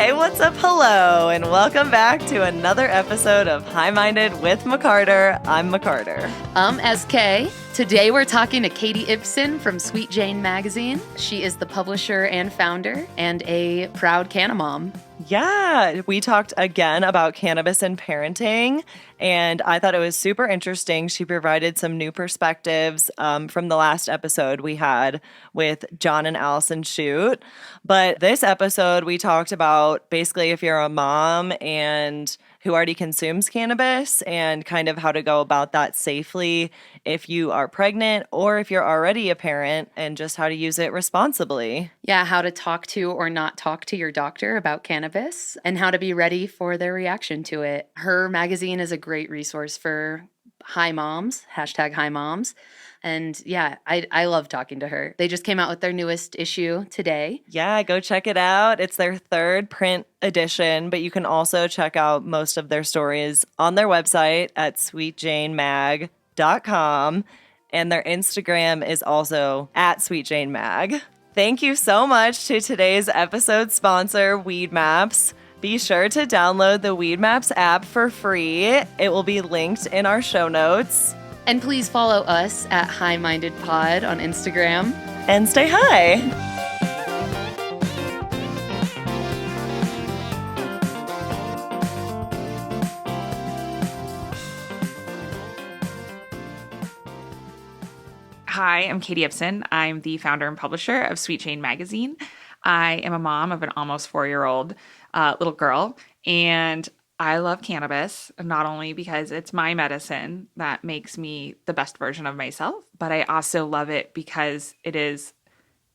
Hey, what's up? Hello, and welcome back to another episode of High Minded with McCarter. I'm McCarter. I'm SK. Today we're talking to Katy Ibsen from Sweet Jane magazine. She is the publisher and founder and a proud canna mom. Yeah, we talked again about cannabis and parenting, and I thought it was super interesting. She provided some new perspectives from the last episode we had with John and Allison Shute. But this episode, we talked about basically if you're a mom and who already consumes cannabis and kind of how to go about that safely if you are pregnant or if you're already a parent, and just how to use it responsibly. Yeah, how to talk to or not talk to your doctor about cannabis and how to be ready for their reaction to it. Her magazine is a great resource for high moms, #HighMoms. And yeah, I love talking to her. They just came out with their newest issue today. Yeah, go check it out. It's their third print edition, but you can also check out most of their stories on their website at sweetjanemag.com. And their Instagram is also at sweetjanemag. Thank you so much to today's episode sponsor, Weedmaps. Be sure to download the Weedmaps app for free. It will be linked in our show notes. And please follow us at High Minded Pod on Instagram. And stay high. Hi, I'm Katy Ibsen. I'm the founder and publisher of Sweet Jane magazine. I am a mom of an almost 4-year-old little girl, and I love cannabis, not only because it's my medicine that makes me the best version of myself, but I also love it because it is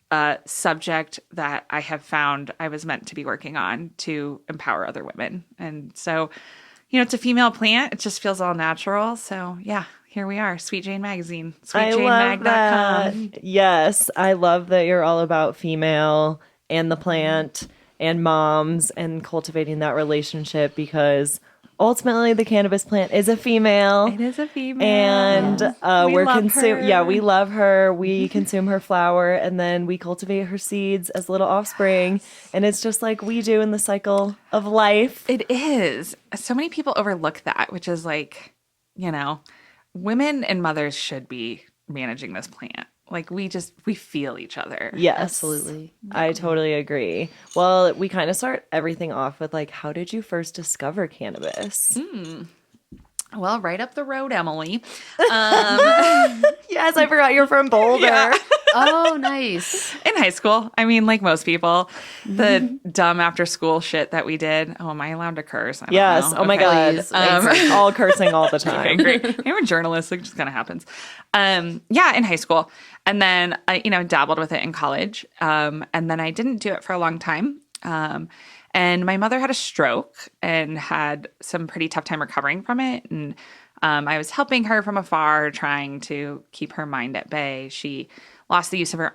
a subject that I have found I was meant to be working on to empower other women. And so, it's a female plant. It just feels all natural. So yeah, here we are, Sweet Jane magazine, sweetjanemag.com. Yes, I love that you're all about female and the plant and moms and cultivating that relationship, because ultimately the cannabis plant is a female. It is a female. And we love her. Yeah, we love her. We consume her flower, and then we cultivate her seeds as little offspring. And it's just like we do in the cycle of life. It is. So many people overlook that, which is like, women and mothers should be managing this plant. Like we feel each other. Yes. Absolutely. I totally agree. Well, we kind of start everything off with like, how did you first discover cannabis? Well, right up the road, Emily. Yes, I forgot you're from Boulder. Yeah. Oh, nice. In high school. I mean, like most people, the dumb after school shit that we did. Oh, am I allowed to curse? I don't Yes. know. Oh my Okay. God. All cursing all the time. Okay, great. I'm a journalist. It just kind of happens. Yeah, in high school. And then I, dabbled with it in college. And then I didn't do it for a long time. And my mother had a stroke and had some pretty tough time recovering from it. And I was helping her from afar, trying to keep her mind at bay. She lost the use of her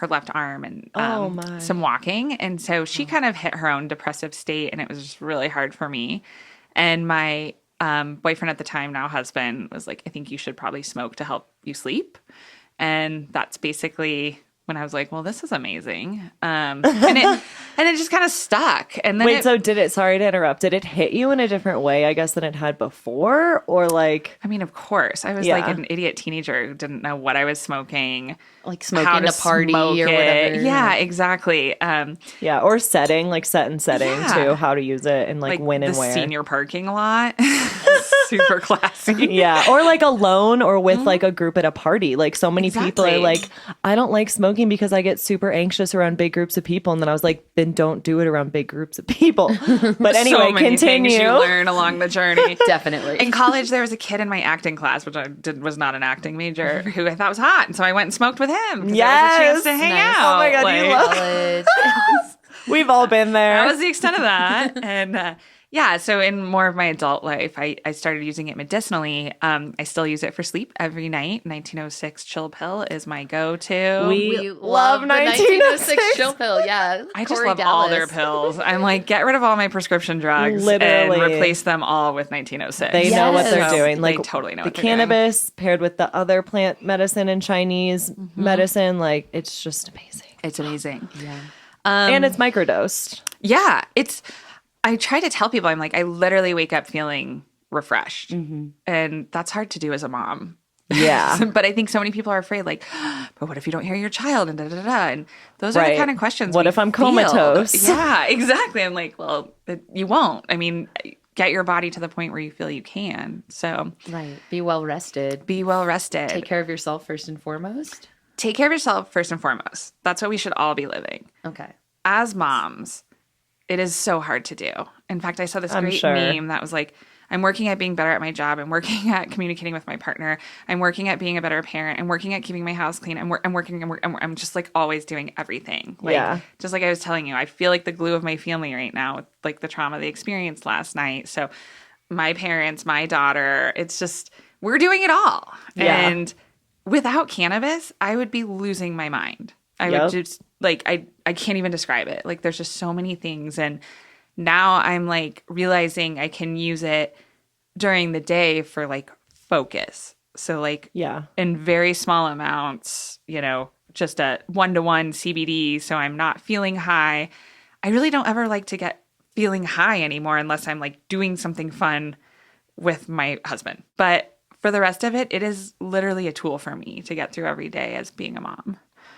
left arm, and some walking. And so she kind of hit her own depressive state, and it was just really hard for me. And my boyfriend at the time, now husband, was like, I think you should probably smoke to help you sleep. And that's basically when I was like, well, this is amazing. And it just kind of stuck. And then Wait, so sorry to interrupt, did it hit you in a different way, I guess, than it had before? Or like, I mean, of course. I was like an idiot teenager who didn't know what I was smoking. Like smoking a party or whatever. Yeah, exactly. or setting, like set and setting too, how to use it and like when and the where. Senior parking lot. Super classy. Yeah, or like alone or with like a group at a party. Like so many people are like, I don't like smoking because I get super anxious around big groups of people. And then I was like, then don't do it around big groups of people. But anyway, so many continue. Things you learn along the journey. Definitely. In college, there was a kid in my acting class, which was not an acting major, who I thought was hot. And so I went and smoked with him. Yes. There was a chance to hang out. Oh my God, you love We've all been there. That was the extent of that. And so in more of my adult life, I started using it medicinally. I still use it for sleep every night. 1906 chill pill is my go-to. We love the 1906 chill pill. Yeah. I just love all their pills. I'm like, get rid of all my prescription drugs and replace them all with 1906. They know what they're doing. Like they totally know the what they're cannabis paired with the other plant medicine and Chinese medicine. Like it's just amazing. It's amazing. Yeah. And it's microdosed. Yeah, I try to tell people, I'm like, I literally wake up feeling refreshed. And that's hard to do as a mom. Yeah. But I think so many people are afraid, like, but what if you don't hear your child? And da da da. And those are the kind of questions. What if I'm comatose? Yeah, exactly. I'm like, well, you won't. I mean, get your body to the point where you feel you can. So, Right. Be well rested. be well rested. Take care of yourself first and foremost. Take care of yourself first and foremost. That's what we should all be living. Okay. As moms, it is so hard to do. In fact, I saw this great meme that was like, I'm working at being better at my job. I'm working at communicating with my partner. I'm working at being a better parent. I'm working at keeping my house clean. I'm just like always doing everything. Like, just like I was telling you, I feel like the glue of my family right now with like the trauma they experienced last night. So my parents, my daughter, it's just, we're doing it all. Yeah. And without cannabis, I would be losing my mind. I would just like, I can't even describe it. Like there's just so many things. And now I'm like realizing I can use it during the day for like focus. So like in very small amounts, you know, just a 1-to-1 CBD. So I'm not feeling high. I really don't ever like to get feeling high anymore unless I'm like doing something fun with my husband. But for the rest of it, it is literally a tool for me to get through every day as being a mom.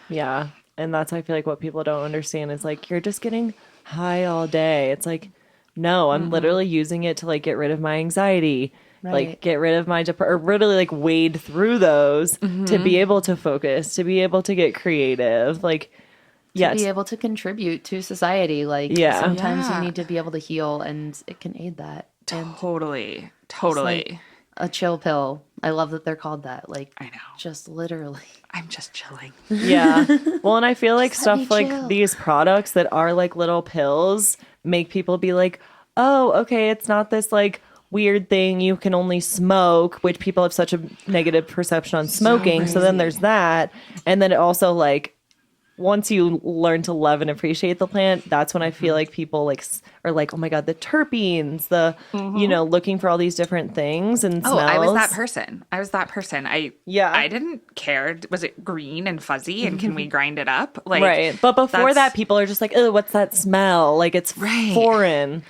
Yeah. And that's, I feel like, what people don't understand is like, you're just getting high all day. It's like, no, I'm literally using it to like get rid of my anxiety, like get rid of my or really like wade through those to be able to focus, to be able to get creative, like to be able to contribute to society. Like sometimes you need to be able to heal, and it can aid that. Totally. Like a chill pill. I love that they're called that. Like, I know. Just literally. I'm just chilling. Yeah. Well, and I feel like Just let me stuff like chill. these products that are like little pills make people be like, oh, okay, it's not this like weird thing you can only smoke, which people have such a negative perception on smoking. So then there's that. And then it also like, once you learn to love and appreciate the plant, that's when I feel like people like are like, oh my God, the terpenes, the, you know, looking for all these different things and smells. I was that person. I didn't care. Was it green and fuzzy and can we grind it up? Like, right. But before that, people are just like, oh, what's that smell? Like it's foreign.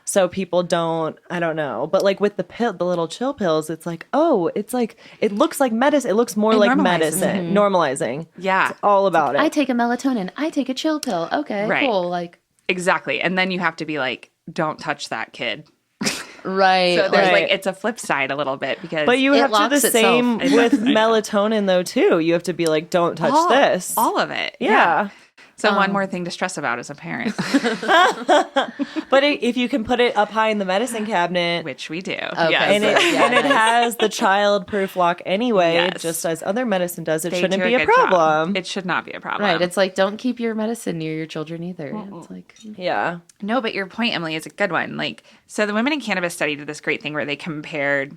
So people don't, I don't know. But like with the little chill pills, it's like, oh, it's like, it looks like medicine. It looks more like medicine. Normalizing. Yeah. It's all about it. I take a melatonin. I take a chill pill. Okay, cool. Like, exactly. And then you have to be like, don't touch that, kid. right. So there's like, it's a flip side a little bit because. But you have to do the same with melatonin though, too. You have to be like, don't touch this. All of it. Yeah. So one more thing to stress about as a parent. But if you can put it up high in the medicine cabinet. Which we do. Okay. Yes. And it has the child-proof lock anyway, just as other medicine does. It shouldn't be a problem. It should not be a problem. Right. It's like, don't keep your medicine near your children either. It's like, yeah. No, but your point, Emily, is a good one. Like, so the Women in Cannabis study did this great thing where they compared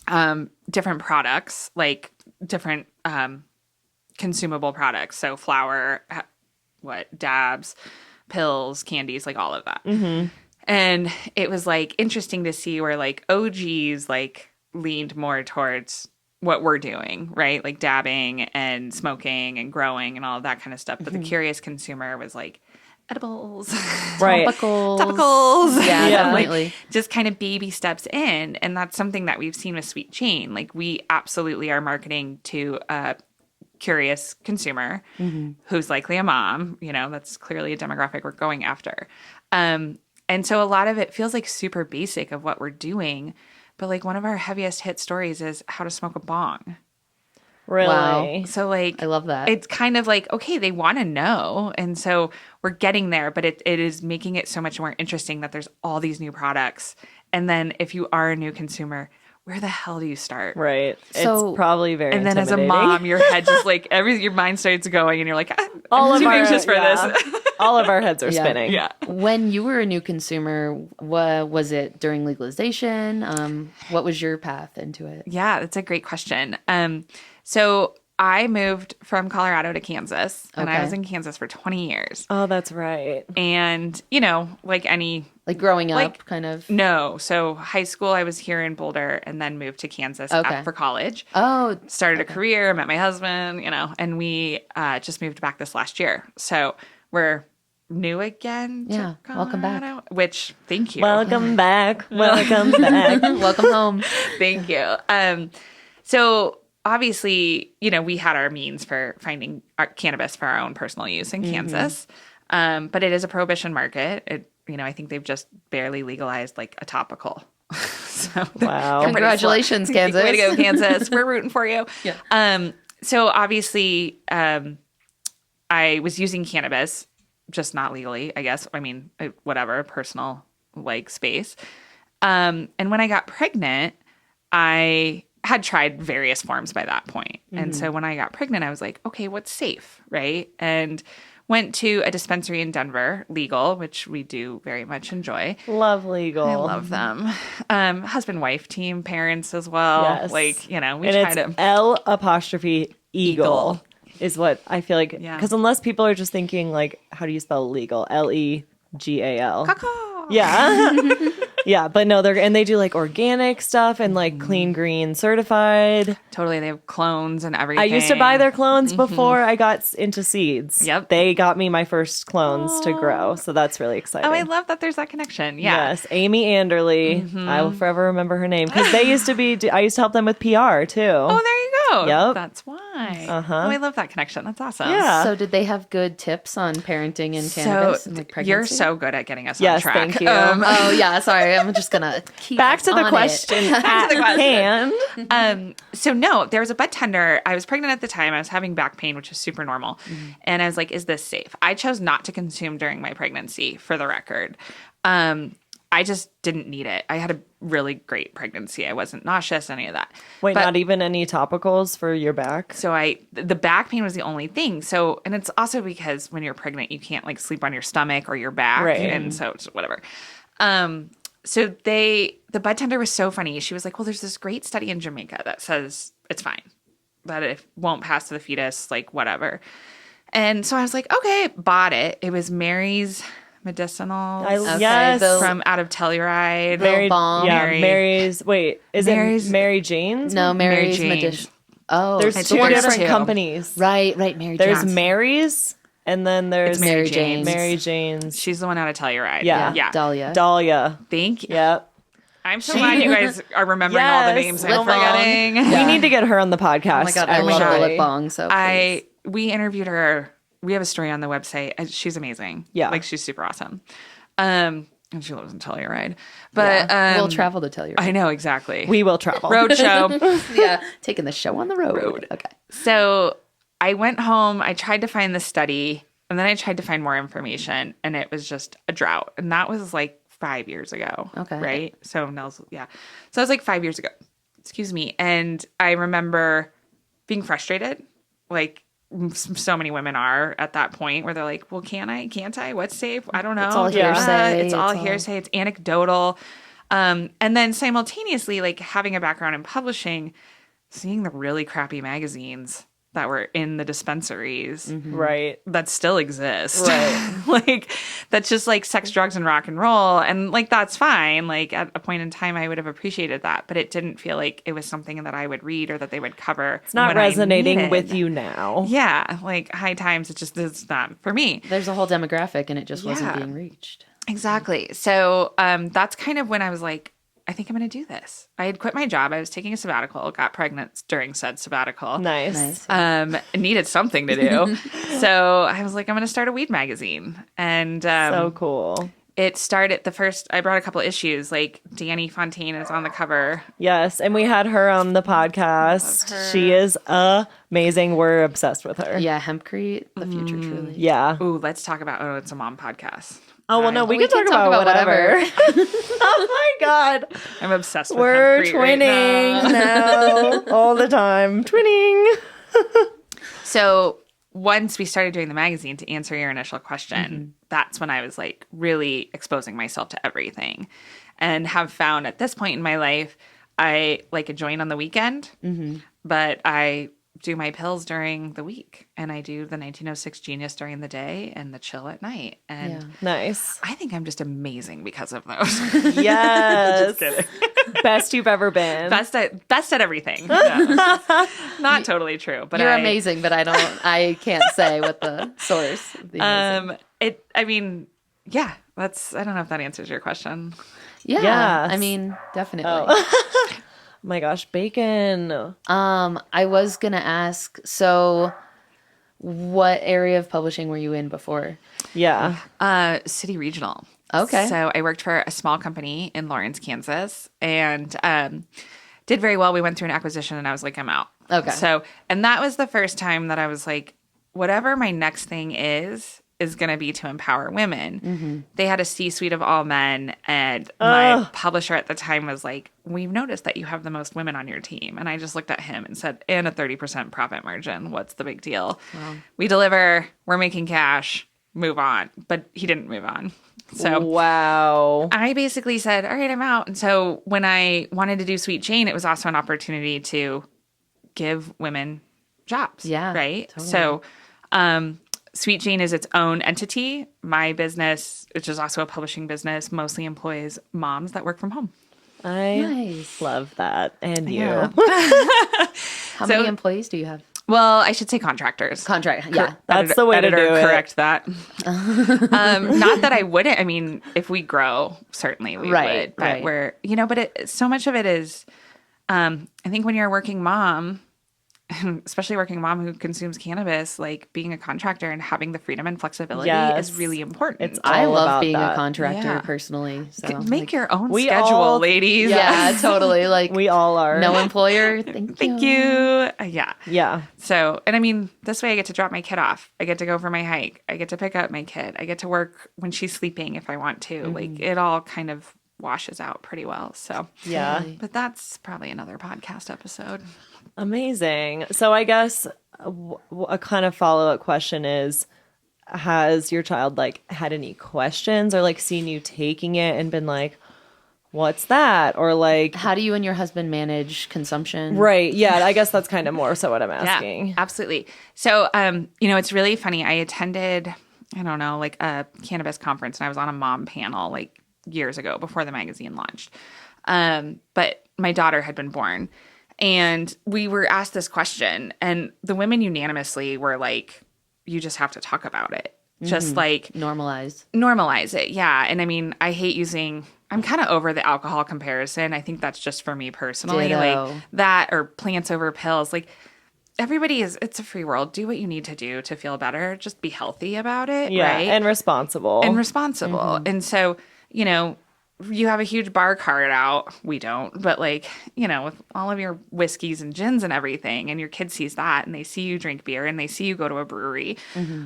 different products, like different consumable products. So flour, dabs, pills, candies, like all of that. And it was like interesting to see where like OGs like leaned more towards what we're doing, right? Like dabbing and smoking and growing and all of that kind of stuff. But the curious consumer was like edibles, right? Topicals. Yeah, definitely. Like, just kind of baby steps in. And that's something that we've seen with Sweet Chain. Like we absolutely are marketing to curious consumer who's likely a mom, you know, that's clearly a demographic we're going after. And so a lot of it feels like super basic of what we're doing, but like one of our heaviest hit stories is how to smoke a bong. Really? Wow. So like, I love that. It's kind of like, okay, they want to know. And so we're getting there, but it is making it so much more interesting that there's all these new products. And then if you are a new consumer, where the hell do you start? Right. So, it's probably very And then as a mom, your head just like, your mind starts going and you're like, I'm too anxious for this. All of our heads are spinning. Yeah. When you were a new consumer, was it during legalization? What was your path into it? Yeah, that's a great question. So I moved from Colorado to Kansas, and I was in Kansas for 20 years. Oh, that's right. And, you know, like any... Like growing up, kind of? No. So high school, I was here in Boulder and then moved to Kansas for college. Oh. Started a career, met my husband, you know, and we just moved back this last year. So we're new again to Yeah, welcome back. Colorado, which thank you. Welcome back. Welcome back. Welcome home. Thank you. So obviously, we had our means for finding our cannabis for our own personal use in Kansas. But it is a prohibition market. I think they've just barely legalized like a topical. So Wow. Congratulations, Kansas. Way to go, Kansas. We're rooting for you. Yeah. So obviously, I was using cannabis, just not legally, I guess. I mean, whatever, personal like space. And when I got pregnant, I had tried various forms by that point. And so when I got pregnant, I was like, okay, what's safe, right? And went to a dispensary in Denver, legal, which we do very much enjoy. Love legal. I love them. Husband-wife team, parents as well. Yes. Like, we and try it's to... L' Eagle is what I feel like. Yeah. Because unless people are just thinking like, how do you spell legal? Legal. Caw-caw. Yeah. Yeah, but no, they do like organic stuff and like clean green certified. Totally. They have clones and everything. I used to buy their clones before I got into seeds. Yep. They got me my first clones to grow. So that's really exciting. Oh, I love that there's that connection. Yeah. Yes, Amy Anderly. I will forever remember her name because they used to be. I used to help them with PR too. Oh, there you go. Yep. That's why. Uh-huh. Oh, I love that connection. That's awesome. Yeah. So did they have good tips on parenting and cannabis and like pregnancy? You're so good at getting us on Yes, track. thank you. Oh yeah, sorry. I'm just gonna keep Back to us the on it. question at hand. So no, there was a bud tender. I was pregnant at the time. I was having back pain, which is super normal. And I was like, is this safe? I chose not to consume during my pregnancy, for the record. I just didn't need it. I had a really great pregnancy. I wasn't nauseous, any of that. Wait, But- not even any topicals for your back? So the back pain was the only thing. So, and it's also because when you're pregnant, you can't like sleep on your stomach or your back. Right. And so it's whatever. So the bud tender was so funny. She was like, well, there's this great study in Jamaica that says it's fine, that it won't pass to the fetus, like whatever. And so I was like, okay, bought it. It was Mary's medicinal Yes. from out of Telluride. Mary bomb. Yeah, Mary- Mary's. Wait, is Mary's- it Mary Jane's? No, Mary's Jane. medicinal. Oh, There's I two took her different too. companies. right, Mary There's Jane. Mary's, and then there's It's Mary Mary Jane's. Jane's. Mary Jane's. She's the one out of Telluride. Yeah. Yeah. Dahlia. Dahlia. Thank you. Yep. I'm so glad you guys are remembering all the Yes. names Lip I'm balm. forgetting. We need to get her on the podcast. Oh my god, I love the actually. lip bong. So please. We interviewed her. We have a story on the website. She's amazing. Yeah. Like she's super awesome. And she lives in Telluride. But we'll travel to tell you. I know exactly. We will travel. Road show. Yeah, taking the show on the road. Okay. So I went home. I tried to find the study, and then I tried to find more information, and it was just a drought. And that was like 5 years ago. Okay. Right? So Nels, yeah. So it was like 5 years ago. Excuse me. And I remember being frustrated, like so many women are at that point where they're like, well, can I? Can't I? What's safe? I don't know. It's all Yeah. hearsay. It's all hearsay. It's anecdotal. And then simultaneously, like having a background in publishing, seeing the really crappy magazines that were in the dispensaries Right. that still exist. Right. Like that's just like sex, drugs, and rock and roll. And like that's fine. Like at a point in time I would have appreciated that, but it didn't feel like it was something that I would read or that they would cover. It's not resonating with you now. Yeah. Like high times, it's not for me. There's a whole demographic, and it just wasn't Yeah. being reached. Exactly. So that's kind of when I was like, I think I'm going to do this. I had quit my job. I was taking a sabbatical, got pregnant during said sabbatical. Nice. Needed something to do. So I was like, I'm going to start a weed magazine. And So cool. it started I brought a couple issues, like Danny Fontaine is on the cover. Yes, and we had her on the podcast. her. She is amazing. We're obsessed with her. Yeah, hempcrete, the future truly. Yeah. Ooh, let's talk about, it's a mom podcast. Oh, well, no, we We can talk about whatever. Oh, my God. I'm obsessed with We're hempcrete right twinning now. now. All the time. Twinning. So once we started doing the magazine, to answer your initial question, that's when I was like really exposing myself to everything, and have found at this point in my life, I like a joint on the weekend, but I do my pills during the week, and I do the 1906 Genius during the day and the chill at night. And Yeah. Nice. I think I'm just amazing because of those. Yes. Kidding. Best you've ever been. Best at everything. No, not totally true, but You're amazing, but I can't say what the source of the amazing. Yeah, I don't know if that answers your question. Yeah. Yes. I mean, definitely. Oh my gosh, bacon. I was going to ask, so what area of publishing were you in before? Yeah. City Regional. Okay. So I worked for a small company in Lawrence, Kansas, and did very well. We went through an acquisition, and I was like, I'm out. Okay. So, and that was the first time that I was like, whatever my next thing is going to be to empower women. Mm-hmm. They had a C-suite of all men, and my publisher at the time was like, we've noticed that you have the most women on your team. And I just looked at him and said, and a 30% profit margin. What's the big deal? Wow. We deliver. We're making cash. Move on. But he didn't move on. So wow. I basically said, all right, I'm out. And so when I wanted to do Sweet Jane, it was also an opportunity to give women jobs. Yeah. Right. Totally. So Sweet Jane is its own entity. My business, which is also a publishing business, mostly employs moms that work from home. I Nice. love that. And you. Yeah. How many employees do you have? Well, I should say contractors. Contract. Yeah. That's the way to do it. Correct that. Not that I wouldn't. I mean, if we grow, certainly we would. But we're, but so much of it is, I think when you're a working mom, especially a working mom who consumes cannabis, like being a contractor and having the freedom and flexibility is really important. I all love about being that. a contractor Yeah. personally. So Make your own we schedule, all- ladies. Yeah, totally. Like We all are. no employer. Thank you. Yeah. Yeah. So, and I mean, this way I get to drop my kid off. I get to go for my hike. I get to pick up my kid. I get to work when she's sleeping if I want to. Like it all kind of washes out pretty well. So, Yeah. Totally. but that's probably another podcast episode. Amazing. So I guess a kind of follow-up question is, has your child like had any questions or like seen you taking it and been like, what's that? Or like, How do you and your husband manage consumption? right. Yeah. I guess that's kind of more so what I'm asking. Yeah, absolutely. So, it's really funny. I attended, I don't know, like a cannabis conference, and I was on a mom panel like years ago before the magazine launched. But my daughter had been born. And we were asked this question, and the women unanimously were like, you just have to talk about it. Just like normalize it. Yeah. And I mean, I hate I'm kind of over the alcohol comparison. I think that's just for me personally. Ditto. Like that or plants over pills. Like it's a free world. Do what you need to do to feel better. Just be healthy about it. Yeah. Right. And responsible. And so, you have a huge bar cart out. We don't, but like, with all of your whiskeys and gins and everything, and your kid sees that and they see you drink beer and they see you go to a brewery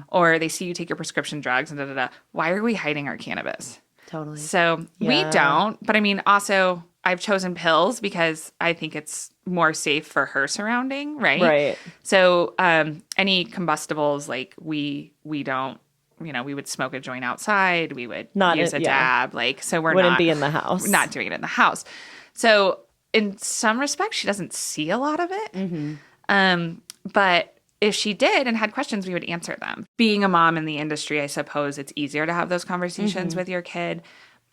or they see you take your prescription drugs and why are we hiding our cannabis? Totally. So we don't, but I mean, also I've chosen pills because I think it's more safe for her surrounding. Right. Right. So, any combustibles, like we don't, we would smoke a joint outside. We would use a dab. Like, so Wouldn't be in the house. We're not doing it in the house. So in some respects, she doesn't see a lot of it. But if she did and had questions, we would answer them. Being a mom in the industry, I suppose it's easier to have those conversations with your kid.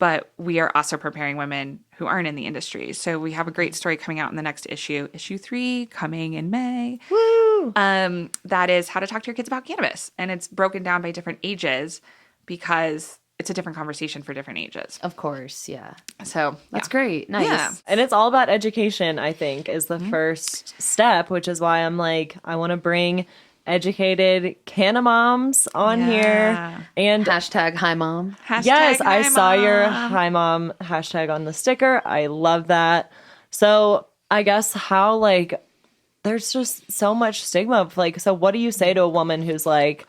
But we are also preparing women who aren't in the industry. So we have a great story coming out in the next issue 3, coming in May. Woo! That is how to talk to your kids about cannabis. And it's broken down by different ages because it's a different conversation for different ages. Of course. Yeah. So That's great. Nice. Yeah. And it's all about education, I think, is the first step, which is why I'm like, I want to bring educated canna moms on here. And Hashtag hi mom. yes, I saw your hi mom hashtag on the sticker. I love that. So I guess how like there's just so much stigma of like, so what do you say to a woman who's like,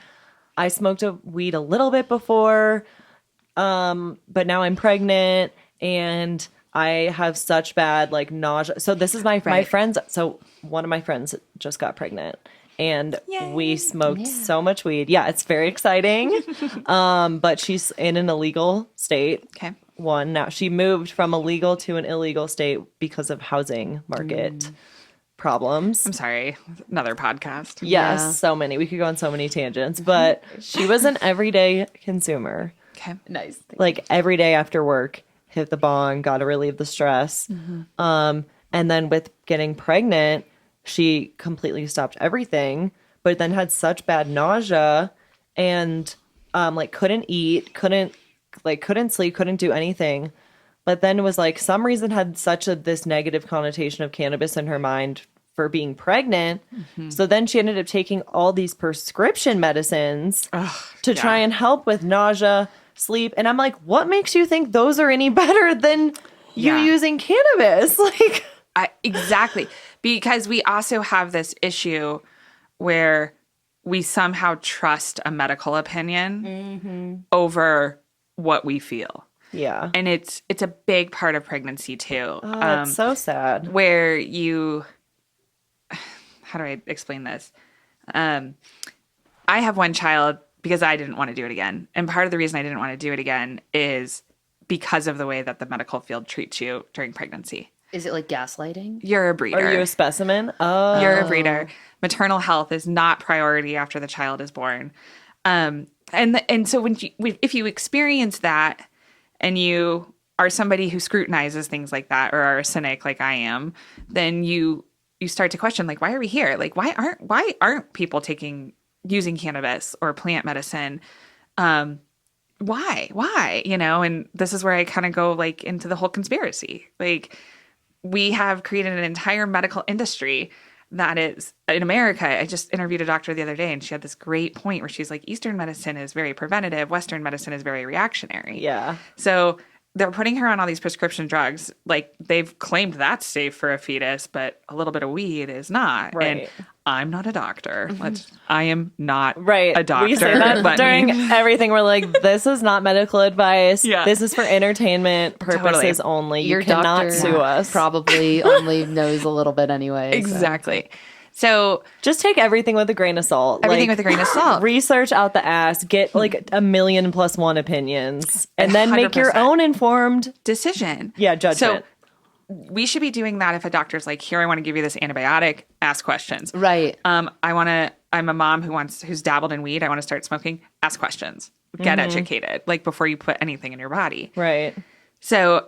I smoked a weed a little bit before, but now I'm pregnant and I have such bad like nausea. So this is my friends. So one of my friends just got pregnant. And we smoked so much weed. Yeah, it's very exciting. But she's in an illegal state. Okay. Now she moved from a legal to an illegal state because of housing market problems. I'm sorry. Another podcast. Yes, so many. We could go on so many tangents. But she was an everyday consumer. Okay. Nice. Like every day after work, hit the bong, got to relieve the stress. And then with getting pregnant, she completely stopped everything, but then had such bad nausea and like couldn't eat, couldn't sleep, couldn't do anything. But then was like some reason had such this negative connotation of cannabis in her mind for being pregnant. So then she ended up taking all these prescription medicines to try and help with nausea, sleep. And I'm like, what makes you think those are any better than you using cannabis? Like, exactly. Because we also have this issue where we somehow trust a medical opinion over what we feel. yeah. And it's a big part of pregnancy too. Oh, it's so sad. Where you, how do I explain this? I have one child because I didn't want to do it again. And part of the reason I didn't want to do it again is because of the way that the medical field treats you during pregnancy. Is it like gaslighting? You're a breeder. Are you a specimen? Oh. You're a breeder. Maternal health is not priority after the child is born. And so when if you experience that and you are somebody who scrutinizes things like that or are a cynic like I am, then you start to question, like, why are we here? Like, why aren't people using cannabis or plant medicine? Why? You know, and this is where I kind of go like into the whole conspiracy. Like, we have created an entire medical industry that is in America. I just interviewed a doctor the other day and she had this great point where she's like, Eastern medicine is very preventative. Western medicine is very reactionary. Yeah. So they're putting her on all these prescription drugs. Like, they've claimed that's safe for a fetus, but a little bit of weed is not. Right. And I'm not a doctor. I am not Right. a doctor. We say that during everything. We're like, this is not medical advice. Yeah. This is for entertainment purposes only. Your You cannot doctor sue us. probably only knows a little bit anyway. Exactly. So Just take everything with a grain of salt. everything with a grain of salt. Research out the ass. Get like a million plus one opinions. And then make your 100%. own informed Decision. judgment. So we should be doing that if a doctor's like, here, I want to give you this antibiotic, ask questions. Right. I'm a mom who's dabbled in weed. I want to start smoking. Ask questions. Get educated, like before you put anything in your body. Right. So,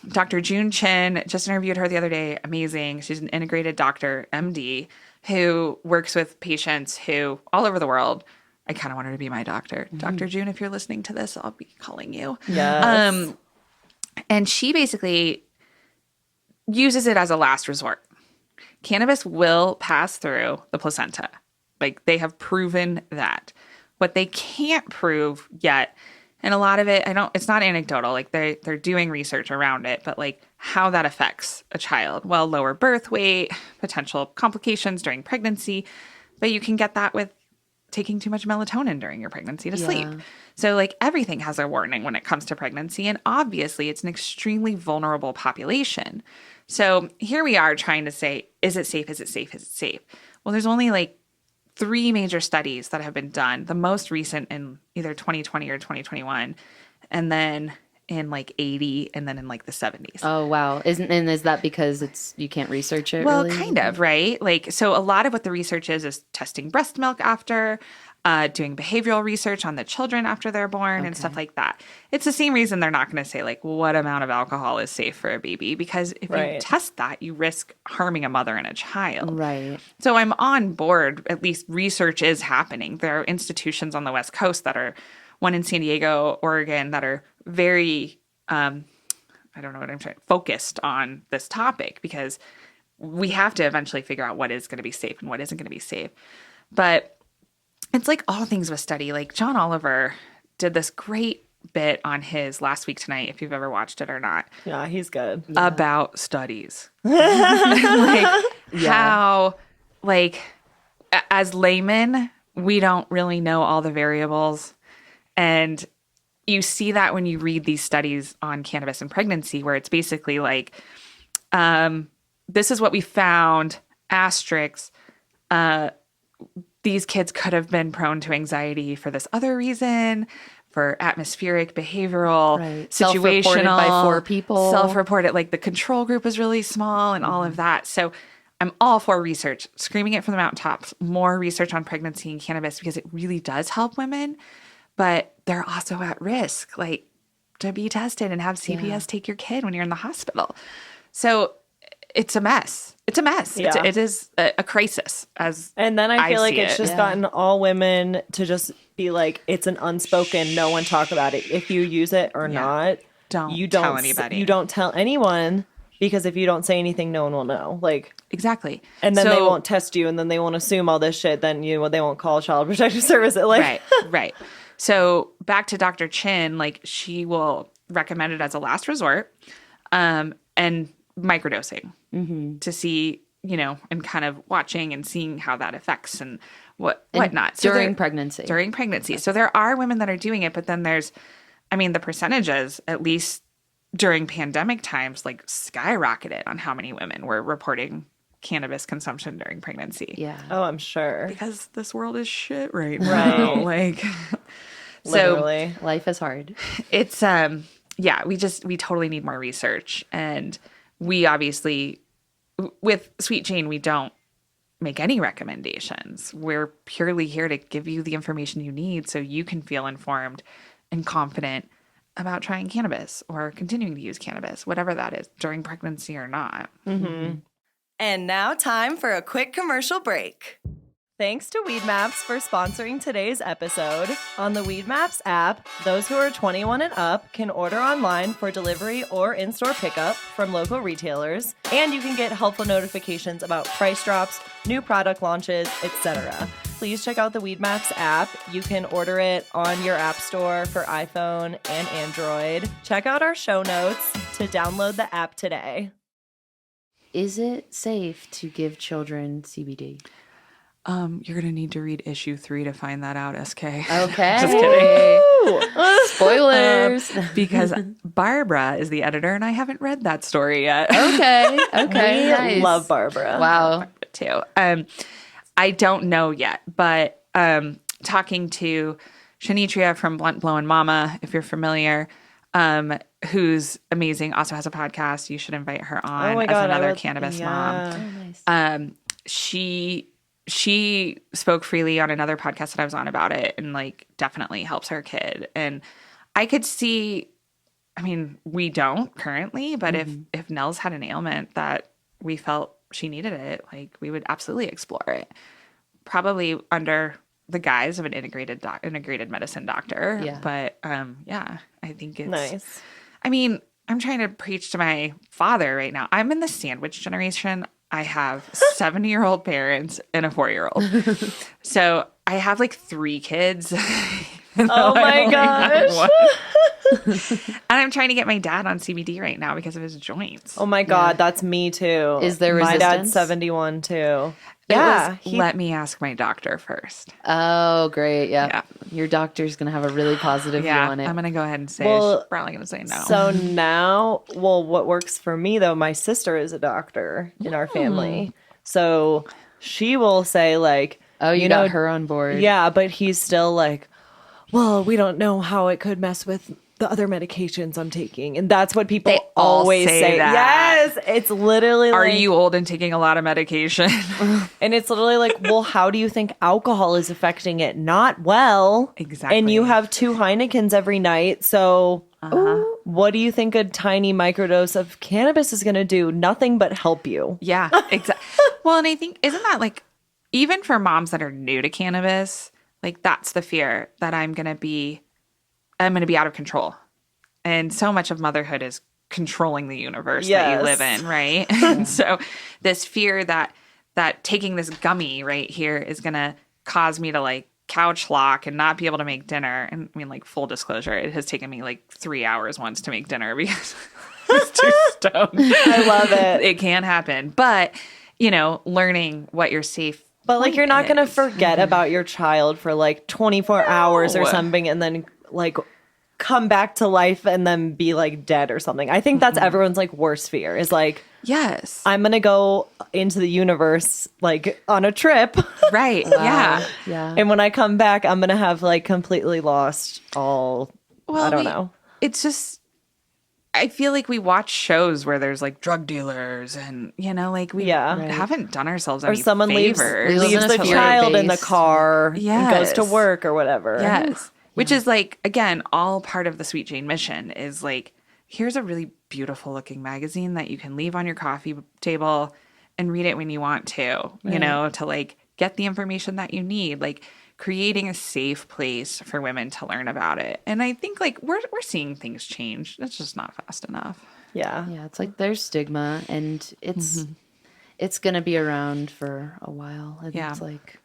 Dr. June Chin, just interviewed her the other day. Amazing. She's an integrated doctor, MD, who works with patients who all over the world. I kind of want her to be my doctor. Dr. June, if you're listening to this, I'll be calling you. Yes. And she basically uses it as a last resort. Cannabis will pass through the placenta. Like, they have proven that. What they can't prove yet, and a lot of it, it's not anecdotal. Like, they're doing research around it, but like how that affects a child. Well, lower birth weight, potential complications during pregnancy, but you can get that with taking too much melatonin during your pregnancy to sleep. So like everything has a warning when it comes to pregnancy. And obviously it's an extremely vulnerable population. So here we are trying to say, is it safe? Is it safe? Is it safe? Well, there's only like 3 major studies that have been done. The most recent in either 2020 or 2021. And then in like 80 and then in like the 70s. Oh, wow. Is that because you can't research it? Well, really? kind of, right? Like, so a lot of what the research is testing breast milk after, doing behavioral research on the children after they're born and stuff like that. It's the same reason they're not going to say like what amount of alcohol is safe for a baby, because if you test that, you risk harming a mother and a child. Right. So I'm on board. At least research is happening. There are institutions on the West Coast one in San Diego, Oregon, that are very, focused on this topic, because we have to eventually figure out what is going to be safe and what isn't going to be safe. But it's like all things with study. Like John Oliver did this great bit on his Last Week Tonight, if you've ever watched it or not. Yeah, he's good. About studies. How, like, as laymen, we don't really know all the variables. And you see that when you read these studies on cannabis and pregnancy, where it's basically like, this is what we found, asterisks. These kids could have been prone to anxiety for this other reason, for atmospheric, behavioral, situational. Self-reported by 4 people. Self-reported, like the control group was really small and all of that. So I'm all for research, screaming it from the mountaintops, more research on pregnancy and cannabis, because it really does help women. But they're also at risk. Like, to be tested and have CPS take your kid when you're in the hospital. So it's a mess. It's a mess. Yeah. It is a crisis. And then I feel like see it's it. just gotten all women to just be like, it's an unspoken, no one talk about it. If you use it or not, Don't tell anybody. You don't tell anyone, because if you don't say anything, no one will know. Like, exactly. and then they won't test you, and then they won't assume all this shit. Then they won't call Child Protective Services. Like, right. So back to Dr. Chin, like she will recommend it as a last resort, and microdosing to see, and kind of watching and seeing how that affects and whatnot. So During pregnancy. So there are women that are doing it, but then there's, the percentages, at least during pandemic times, like skyrocketed on how many women were reporting cannabis consumption during pregnancy. Yeah. oh, I'm sure. Because this world is shit right now. Right. Like, Literally. Life is hard. it's we totally need more research. And we obviously, with Sweet Jane, we don't make any recommendations. We're purely here to give you the information you need so you can feel informed and confident about trying cannabis or continuing to use cannabis, whatever that is, during pregnancy or not. And now time for a quick commercial break. Thanks to Weedmaps for sponsoring today's episode. On the Weedmaps app, those who are 21 and up can order online for delivery or in-store pickup from local retailers, and you can get helpful notifications about price drops, new product launches, etc. Please check out the Weedmaps app. You can order it on your app store for iPhone and Android. Check out our show notes to download the app today. Is it safe to give children CBD? You're going to need to read issue 3 to find that out, SK. Okay. Just kidding. Spoilers. Because Barbara is the editor, and I haven't read that story yet. Okay. We Nice. love Barbara. Wow. Too. I don't know yet, but talking to Shanitria from Blunt Blowin' Mama, if you're familiar, who's amazing, also has a podcast. You should invite her on as another cannabis mom. Oh, nice. She spoke freely on another podcast that I was on about it, and like definitely helps her kid. And I could see, we don't currently, but if Nels had an ailment that we felt she needed it, like we would absolutely explore it. Probably under the guise of an integrated medicine doctor. Yeah. But I think it's Nice. I'm trying to preach to my father right now. I'm in the sandwich generation. I have 70-year-old parents and a 4-year-old. So I have like 3 kids. Oh my gosh. And I'm trying to get my dad on CBD right now because of his joints. Oh my God, that's me too. Is there My dad's resistance? 71 too. Yeah. Let me ask my doctor first. Oh, great. Yeah. Yeah. Your doctor's going to have a really positive view on it. I'm going to go ahead and say she's probably going to say no. So now, what works for me though, my sister is a doctor in our family. So she will say like, oh, you got her on board. yeah, but he's still like, well, we don't know how it could mess with the other medications I'm taking. And that's what people always say. that. Yes. It's literally Are like, you old and taking a lot of medication? and it's literally like, well, how do you think alcohol is affecting it? Not well. Exactly. And you have 2 Heinekens every night. So what do you think a tiny microdose of cannabis is going to do? Nothing but help you. Yeah, exactly. Well, and I think, isn't that like, even for moms that are new to cannabis, like that's the fear that I'm going to be out of control. And so much of motherhood is controlling the universe that you live in, right? And so this fear that taking this gummy right here is going to cause me to like couch lock and not be able to make dinner. And like full disclosure, it has taken me like 3 hours once to make dinner because I was too stoned. I love it. It can happen. But, learning what your safe But like, you're not going to is. forget about your child for like 24 hours or something and then like come back to life and then be like dead or something. I think that's everyone's like worst fear is like, Yes. I'm going to go into the universe like on a trip. Right. Yeah. Yeah. And when I come back, I'm going to have like completely lost all, I don't know. It's just, I feel like we watch shows where there's like drug dealers and, like we haven't done ourselves any Or someone leaves favors. We live the in a fear child in the based- car and goes to Yes. work or whatever. Yes. which is like, again, all part of the Sweet Jane mission is like, here's a really beautiful looking magazine that you can leave on your coffee table and read it when you want to, you know, to like get the information that you need, like creating a safe place for women to learn about it. And I think like we're seeing things change. It's just not fast enough. Yeah. Yeah, it's like there's stigma, and it's going to be around for a while. And Yeah. it's like,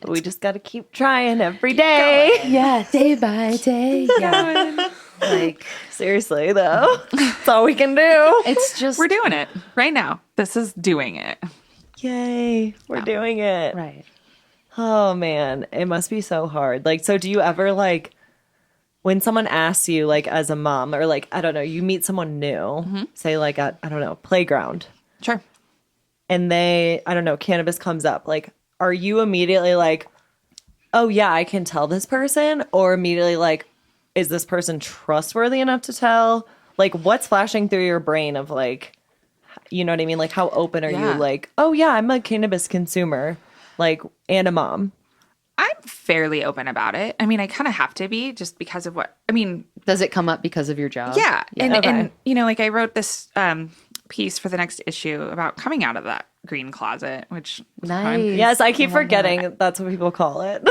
We just got to keep trying every day. yeah, day by day. Yeah. Like, Seriously, though. That's all we can do. it's just We're doing it right now. This is doing it. Yay. We're doing it. right. Oh, man. It must be so hard. Like, so do you ever, like, when someone asks you, like, as a mom, or, like, I don't know, you meet someone new, say, like, at, I don't know, playground, Sure. and they, I don't know, cannabis comes up, like, are you immediately like, oh, yeah, I can tell this person? Or immediately like, is this person trustworthy enough to tell? Like, what's flashing through your brain of like, you know what I mean? Like, how open are you? Yeah. Like, oh, yeah, I'm a cannabis consumer, like, and a mom. I'm fairly open about it. I mean, I kind of have to be just because of what, I mean, Does it come up because of your job? yeah. And, Okay. and you know, like I wrote this piece for the next issue about coming out of that green closet, which was fun. Nice. Yes, I keep forgetting that's what people call it.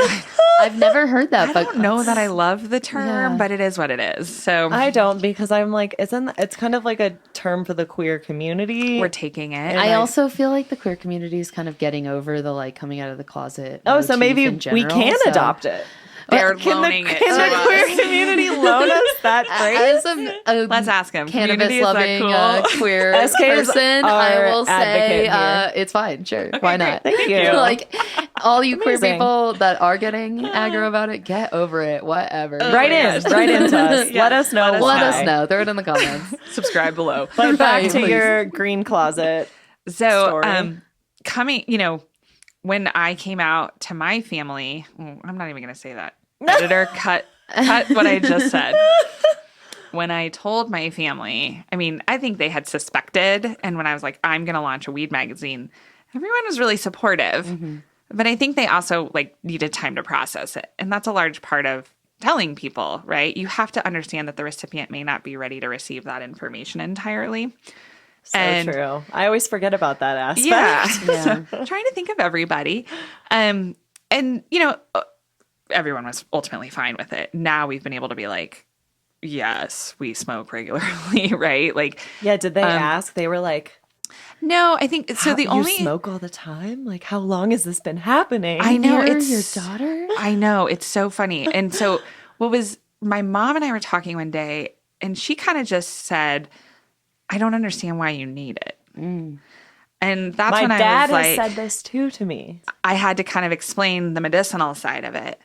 I've never heard that, I but don't know that I love the term, Yeah. but it is what it is. So I don't, because I'm like, it's kind of like a term for the queer community. we're taking it. I also feel like the queer community is kind of getting over the like coming out of the closet. Oh, so motif maybe in we general, can so- adopt it. They're Can loaning the, it can to the us. queer community loan us that phrase? As a Let's ask him. cannabis Community, is that loving cool? queer SKs person, are I will say advocate here. it's fine. Sure, why not? Thank you. Like all you queer Amazing. people that are getting aggro about it, get over it. Whatever. Right in, right into us. Yeah, Let us know. let us why. Let us know. Throw it in the comments. Subscribe below. But back Right, to please. your green closet. So, story. coming, you know, when I came out to my family, I'm not even going to say that. Editor, cut what I just said. When I told my family, I mean, I think they had suspected. And when I was like, I'm going to launch a weed magazine, everyone was really supportive. But I think they also like needed time to process it. And that's a large part of telling people, right? You have to understand that the recipient may not be ready to receive that information entirely. So true. I always forget about that aspect. Yeah. Yeah. So, trying to think of everybody. And, you know, everyone was ultimately fine with it. Now we've been able to be like, yes, we smoke regularly, right? Like, Yeah, did they ask? They were like, no, I think so. The you only smoke all the time? Like, how long has this been happening? I know You're it's your daughter. I know it's so funny. And so, what was my mom and I were talking one day, and she kind of just said, "I don't understand why you need it." And that's My when dad I was has like, said this too to me. I had to kind of explain the medicinal side of it.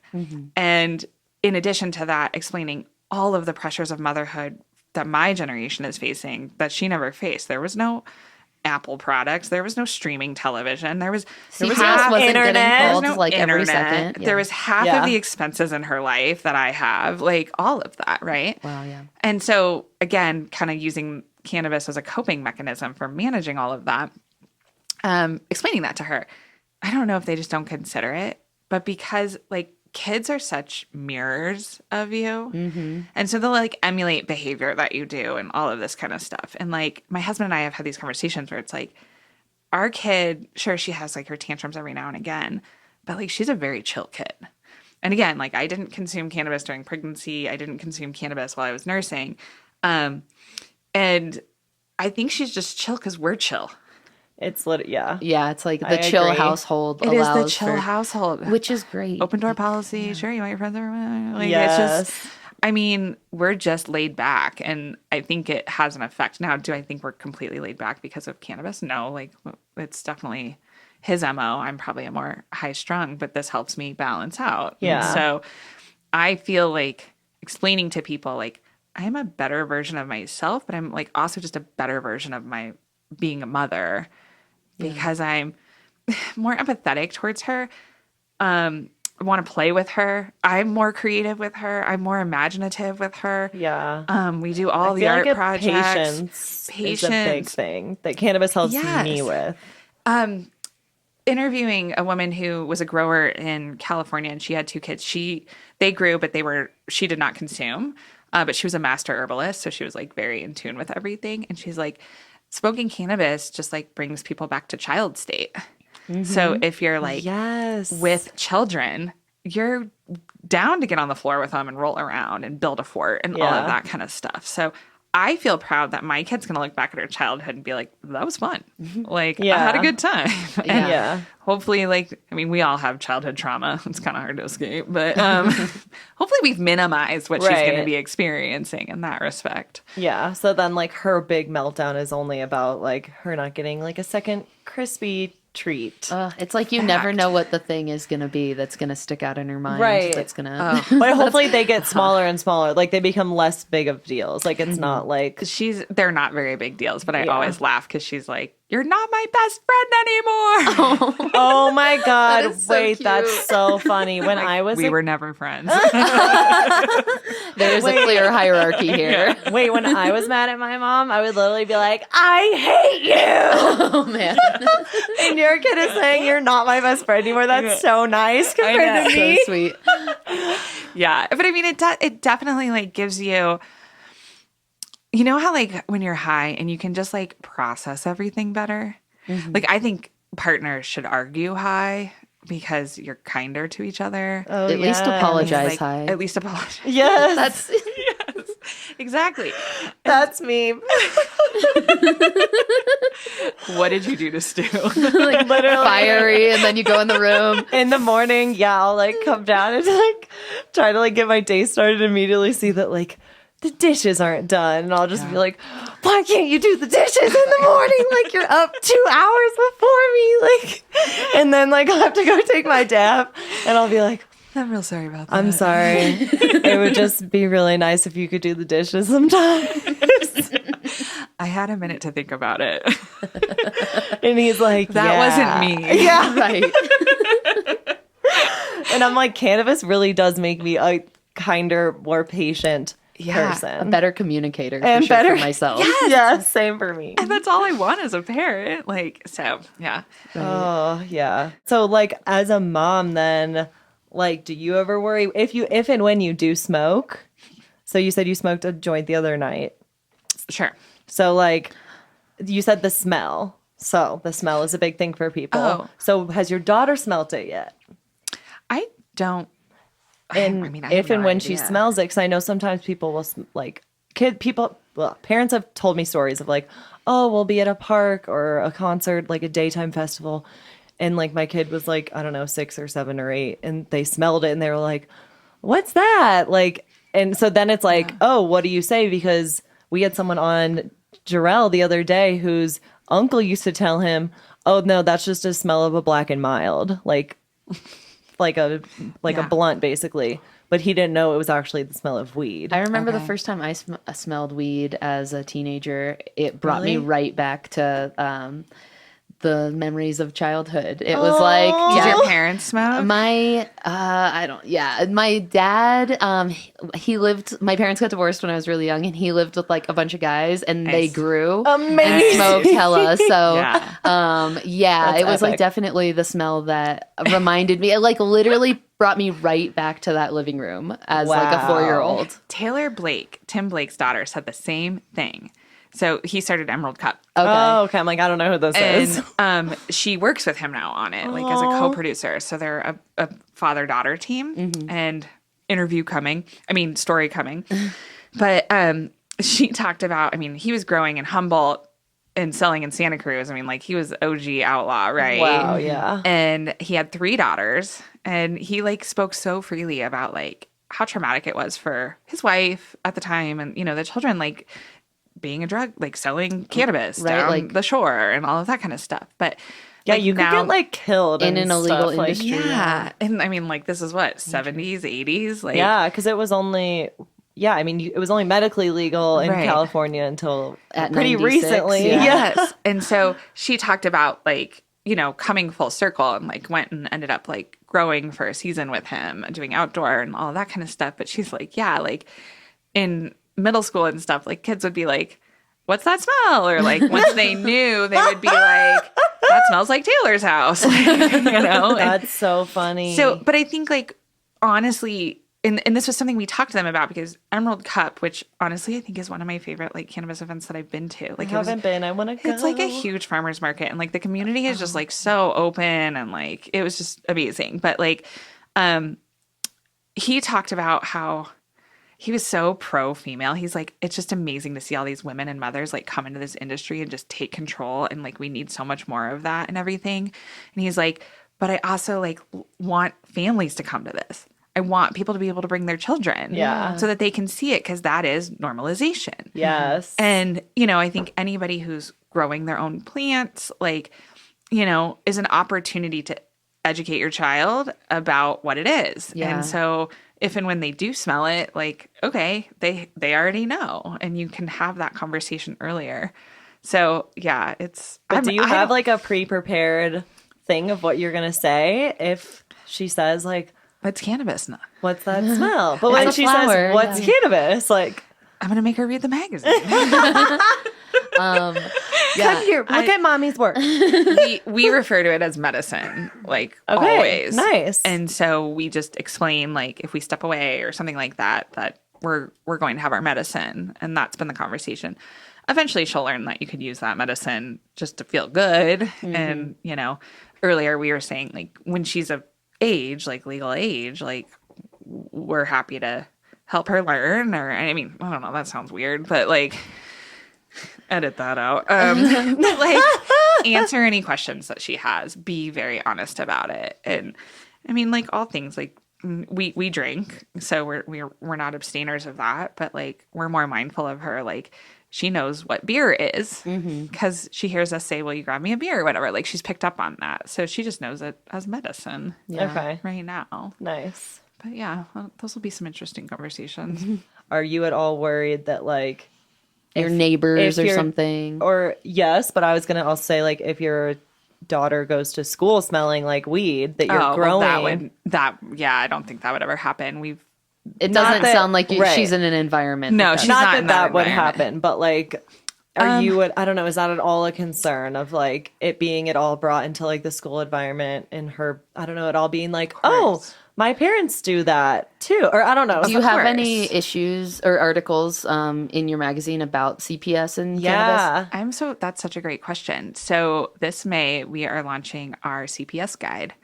And in addition to that, explaining all of the pressures of motherhood that my generation is facing that she never faced. There was no Apple products. There was no streaming television. There was CPS half wasn't internet. getting called There's no like every internet. second. Yeah. There was half Yeah. of the expenses in her life that I have, like all of that, right? Wow, yeah. And so, again, kind of using cannabis as a coping mechanism for managing all of that, explaining that to her. I don't know if they just don't consider it, but because like kids are such mirrors of you. And so they'll like emulate behavior that you do and all of this kind of stuff. And like my husband and I have had these conversations where it's like, our kid, sure, she has like her tantrums every now and again, but like she's a very chill kid. And again, like I didn't consume cannabis during pregnancy. I didn't consume cannabis while I was nursing. And I think she's just chill because we're chill. It's lit. Yeah. Yeah, it's like the I chill agree. household It is allows the chill for, household. which is great. Open door policy. Sure, you want your friends over. Like, Yes. It's just, I mean, we're just laid back. And I think it has an effect. Now, do I think we're completely laid back because of cannabis? No, like it's definitely his MO. I'm probably a more high strung, but this helps me balance out. Yeah. And so I feel like explaining to people, like, I'm a better version of myself, but I'm like also just a better version of my being a mother because I'm more empathetic towards her. I want to play with her. I'm more creative with her. I'm more imaginative with her. Yeah. We do all I the feel art like projects. patience is a big thing that cannabis helps Yes. me with. interviewing a woman who was a grower in California, and she had 2 kids. They grew, but she did not consume. But she was a master herbalist, so she was like very in tune with everything. And she's like, smoking cannabis just like brings people back to child state. Mm-hmm. So if you're like with children, you're down to get on the floor with them and roll around and build a fort and all of that kind of stuff. So I feel proud that my kid's going to look back at her childhood and be like, that was fun. Like, I had a good time. And hopefully, like, I mean, we all have childhood trauma. It's kind of hard to escape. But hopefully we've minimized what she's going to be experiencing in that respect. Yeah. So then, like, her big meltdown is only about, like, her not getting, like, a second crispy treat. It's like you never know what the thing is going to be that's going to stick out in her mind. Right. That's going to... But hopefully they get smaller and smaller. Like, they become less big of deals. Like, it's not like... They're not very big deals, but I always laugh because she's like, you're not my best friend anymore. Oh my God. That is so Wait, cute. that's so funny. When I was... We were never friends. There's a clear hierarchy here. Wait, when I was mad at my mom, I would literally be like, I hate you. Oh, man. And your kid is saying you're not my best friend anymore. That's so nice compared to me. So sweet. Yeah. But I mean, it definitely like gives you... You know how, like, when you're high and you can just, like, process everything better? Mm-hmm. Like, I think partners should argue high because you're kinder to each other. Oh, At least apologize like, high. At least apologize. Yes. Yes. Exactly. That's me. What did you do to Stu? Like, literally fiery, and then you go in the room. In the morning, I'll, like, come down and, like, try to, like, get my day started and immediately see that, like, the dishes aren't done. And I'll just be like, why can't you do the dishes in the morning? Like, you're up 2 hours before me. Like, and then, like, I'll have to go take my nap. And I'll be like, I'm real sorry about that. I'm sorry. It would just be really nice if you could do the dishes sometimes. I had a minute to think about it. And he's like, that wasn't me. Yeah. Right. And I'm like, cannabis really does make me a kinder, more patient person. A better communicator And for myself. Yes, same for me. And that's all I want as a parent. Like, so, yeah. Oh, yeah. So, like, as a mom, then, like, do you ever worry if and when you do smoke? So you said you smoked a joint the other night. Sure. So, like, you said the smell. So the smell is a big thing for people. Oh. So has your daughter smelt it yet? I don't. And I mean, I if have and no when idea. she smells it, because I know sometimes people will parents have told me stories of like, oh, we'll be at a park or a concert, like a daytime festival. And like my kid was like, I don't know, 6 or 7 or 8. And they smelled it and they were like, what's that? Like, and so then it's like, oh, what do you say? Because we had someone on Jarrell the other day whose uncle used to tell him, oh, no, that's just a smell of a Black and Mild. Like a blunt, basically. But he didn't know it was actually the smell of weed. I remember the first time I smelled weed as a teenager. It brought me right back to the memories of childhood. It was like, Did your parents smoke? my dad, my parents got divorced when I was really young, and he lived with like a bunch of guys, and they grew Amazing. and smoked hella. So, That's it was like epic. definitely the smell that reminded me. It like literally brought me right back to that living room as like a 4-year-old. Tim Blake's daughter, said the same thing. So he started Emerald Cup. Okay. Oh, okay. I'm like, I don't know who this is. And she works with him now on it, like as a co-producer. So they're a father-daughter team, and story coming. But she talked about, I mean, he was growing in Humboldt and selling in Santa Cruz. I mean, like he was OG outlaw, right? Wow, yeah. And he had 3 daughters, and he like spoke so freely about like how traumatic it was for his wife at the time, and the children, like being a drug, like selling cannabis down like the shore and all of that kind of stuff. But Yeah, like, you could get like killed in and an illegal stuff, like, industry. yeah. And I mean, like this is what, 70s, 80s? Like, yeah, because it was only, I mean, it was only medically legal in Right. California until At pretty 96, recently. yeah. Yes. And so she talked about like, coming full circle, and like went and ended up like growing for a season with him and doing outdoor and all that kind of stuff. But she's like, yeah, like in middle school and stuff, like kids would be like, what's that smell? Or like once they knew, they would be like, that smells like Taylor's house. That's so funny. So, but I think like, honestly, and this was something we talked to them about because Emerald Cup, which honestly I think is one of my favorite like cannabis events that I've been to. Like, I haven't been. I want to go. It's like a huge farmer's market, and like the community is just like so open, and like it was just amazing. But like, he talked about how he was so pro female. He's like, it's just amazing to see all these women and mothers like come into this industry and just take control, and like we need so much more of that and everything. And he's like, but I also like want families to come to this. I want people to be able to bring their children so that they can see it, because that is normalization. Yes. And, you know, I think anybody who's growing their own plants, like, you know, is an opportunity to educate your child about what it is. Yeah. And so if and when they do smell it, like, okay, they already know, and you can have that conversation earlier. So, yeah, it's... But do you have like a pre-prepared thing of what you're going to say if she says like, it's cannabis. what's that smell? But when It's a she flower, says, what's cannabis? Like, I'm going to make her read the magazine. come here, look at mommy's work. we refer to it as medicine, like always. Nice. And so we just explain, like, if we step away or something like that, that we're going to have our medicine. And that's been the conversation. Eventually she'll learn that you could use that medicine just to feel good. Mm-hmm. And, you know, earlier we were saying, like, when she's of age, like legal age, like, we're happy to help her learn. Or, I mean, I don't know, that sounds weird, but like, edit that out. Like, answer any questions that she has. Be very honest about it. And I mean, like, all things, like, we drink, so we're not abstainers of that, but like, we're more mindful of her. Like, she knows what beer is because she hears us say, "Will you grab me a beer?" or whatever. Like, she's picked up on that, so she just knows it as medicine. Okay, right now. Nice. But yeah, well, those will be some interesting conversations. Are you at all worried that like your neighbors or something? Or yes, but I was gonna also say, like, if your daughter goes to school smelling like weed that you're growing, I don't think that would ever happen. It doesn't sound like she's in an environment. No, she's not in that would happen, but like, I don't know, is that at all a concern of like it being at all brought into like the school environment and her, I don't know, it all being like, oh, my parents do that too, or I don't know. Do you have any issues or articles in your magazine about CPS and cannabis? That's such a great question. So this May we are launching our CPS guide,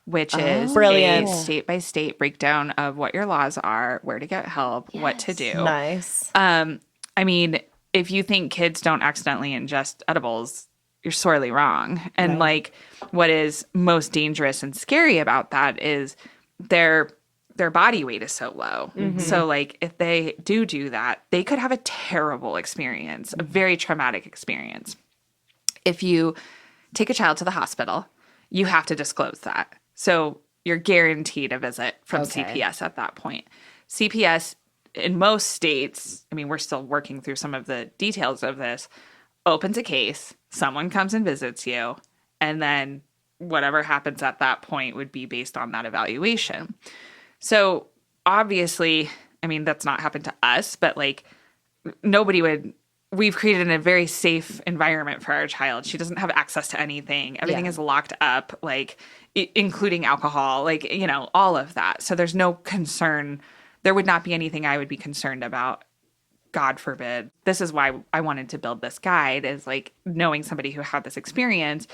which is brilliant, a state-by-state breakdown of what your laws are, where to get help, what to do. Nice. I mean, if you think kids don't accidentally ingest edibles, you're sorely wrong. And like, what is most dangerous and scary about that is their body weight is so low. Mm-hmm. So like, if they do that, they could have a terrible experience, a very traumatic experience. If you take a child to the hospital, you have to disclose that. So you're guaranteed a visit from CPS at that point. CPS in most states, I mean, we're still working through some of the details of this, opens a case, someone comes and visits you, and then whatever happens at that point would be based on that evaluation. So obviously, I mean, that's not happened to us, but like we've created a very safe environment for our child. She doesn't have access to anything. Everything is locked up, like including alcohol, like, you know, all of that. So there's no concern. There would not be anything I would be concerned about. God forbid. This is why I wanted to build this guide, is like knowing somebody who had this experience